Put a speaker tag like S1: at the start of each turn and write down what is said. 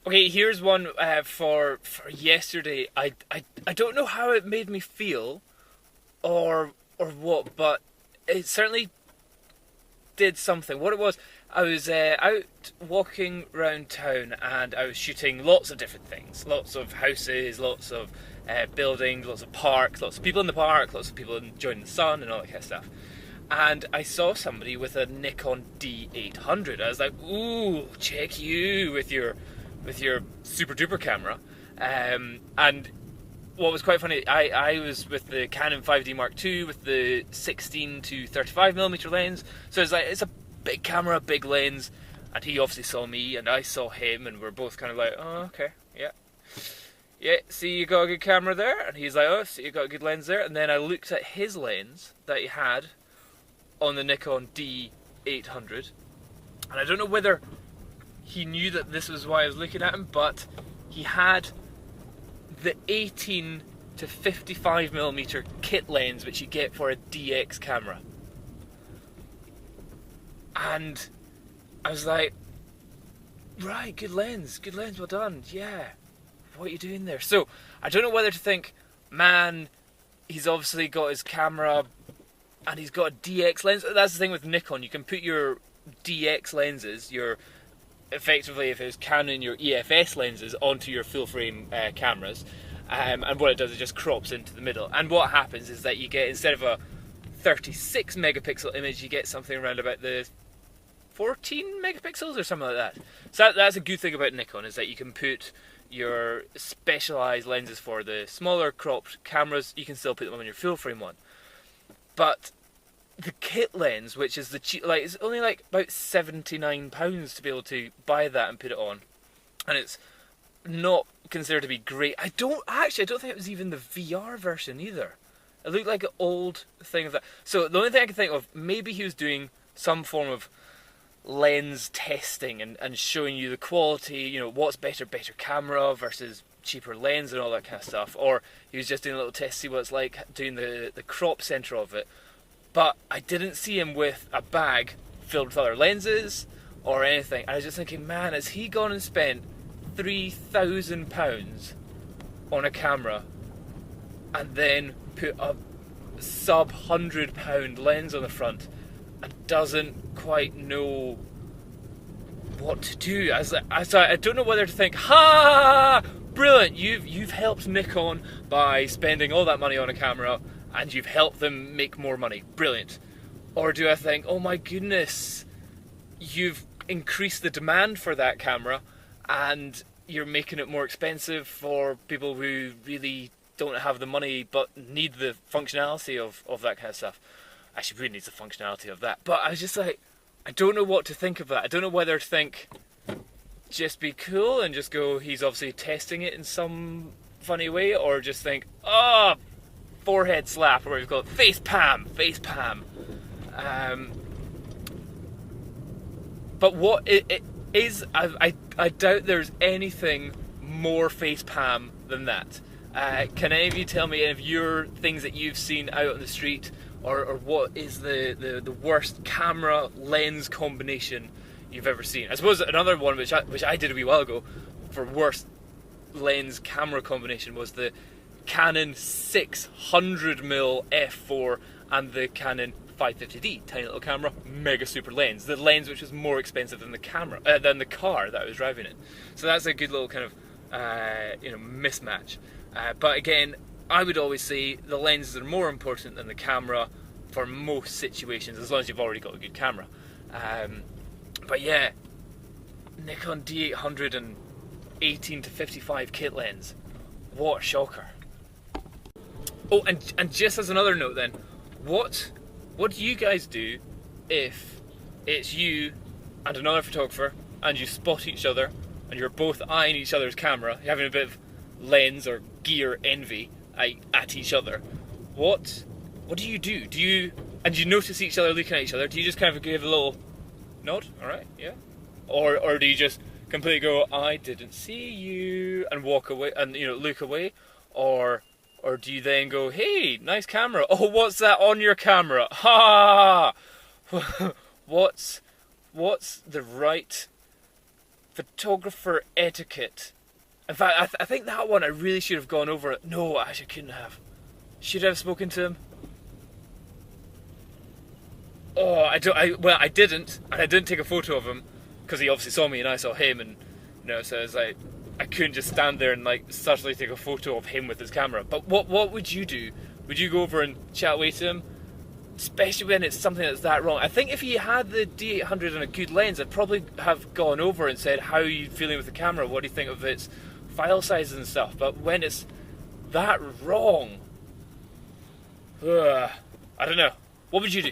S1: Okay, here's one for yesterday. I don't know how it made me feel or what, but it certainly did something. What it was, I was out walking around town and I was shooting lots of different things, lots of houses, lots of buildings, lots of parks, lots of people in the park, lots of people enjoying the sun and all that kind of stuff. And I saw somebody with a Nikon D800. I was like, "Ooh, check you with your super duper camera." And what was quite funny, I was with the Canon 5D Mark II with the 16 to 35mm lens. So it's like, it's a big camera, big lens, and he obviously saw me and I saw him, and we're both kind of like, "Oh, okay, yeah. Yeah, see you got a good camera there?" And he's like, "Oh, see you got a good lens there." And then I looked at his lens that he had on the Nikon D800, and I don't know whether he knew that this was why I was looking at him, but he had the 18 to 55mm kit lens which you get for a DX camera. And I was like, right, good lens, well done, yeah. What are you doing there? So I don't know whether to think, man, he's obviously got his camera and he's got a DX lens. That's the thing with Nikon, you can put your DX lenses, your effectively, if it was Canon, your EFS lenses onto your full frame cameras, and what it does is just crops into the middle. And what happens is that you get, instead of a 36 megapixel image, you get something around about the 14 megapixels or something like that. So that's a good thing about Nikon, is that you can put your specialized lenses for the smaller cropped cameras, you can still put them on your full frame one. But the kit lens, which is the cheap, like, it's only like about £79 to be able to buy that and put it on, and it's not considered to be great. I don't think it was even the VR version either. It looked like an old thing of that. So the only thing I can think of, maybe he was doing some form of lens testing and showing you the quality, you know, what's better camera versus cheaper lens and all that kind of stuff, or he was just doing a little test to see what it's like doing the crop center of it. But I didn't see him with a bag filled with other lenses or anything. I was just thinking, man, has he gone and spent £3,000 on a camera and then put a sub £100 lens on the front and doesn't quite know what to do? I don't know whether to think, ha, brilliant, you've helped Nikon by spending all that money on a camera, and you've helped them make more money. Brilliant. Or do I think, oh my goodness, you've increased the demand for that camera and you're making it more expensive for people who really don't have the money but need the functionality of that kind of stuff. Actually, really needs the functionality of that. But I was just like, I don't know what to think of that. I don't know whether to think, just be cool and just go, he's obviously testing it in some funny way, or just think, oh, forehead slap, or we've got face palm. But what it is, I doubt there's anything more face palm than that. Can any of you tell me any of your things that you've seen out on the street, or what is the worst camera lens combination you've ever seen? I suppose another one which I did a wee while ago for worst lens camera combination was the Canon 600mm f4 and the Canon 550D, tiny little camera, mega super lens. The lens which was more expensive than the camera, than the car that I was driving in. So that's a good little kind of mismatch. But again, I would always say the lenses are more important than the camera for most situations, as long as you've already got a good camera. But yeah, Nikon D800 and 18 to 55 kit lens. What a shocker. Oh, and just as another note then, what do you guys do if it's you and another photographer and you spot each other and you're both eyeing each other's camera, you're having a bit of lens or gear envy at each other? What do you do? Do you notice each other looking at each other? Do you just kind of give a little nod? All right, yeah. Or do you just completely go, I didn't see you, and walk away and look away? Or do you then go, hey, nice camera. Oh, what's that on your camera? Ha! What's the right photographer etiquette. In fact, I think that one I really should have gone over it. No, I actually couldn't have. Should I have spoken to him? Oh, well, I didn't, and I didn't take a photo of him because he obviously saw me and I saw him, and so it's like I couldn't just stand there and like suddenly take a photo of him with his camera. But what would you do? Would you go over and chat away to him? Especially when it's something that's that wrong. I think if he had the D800 and a good lens, I'd probably have gone over and said, how are you feeling with the camera? What do you think of its file sizes and stuff? But when it's that wrong, I don't know. What would you do?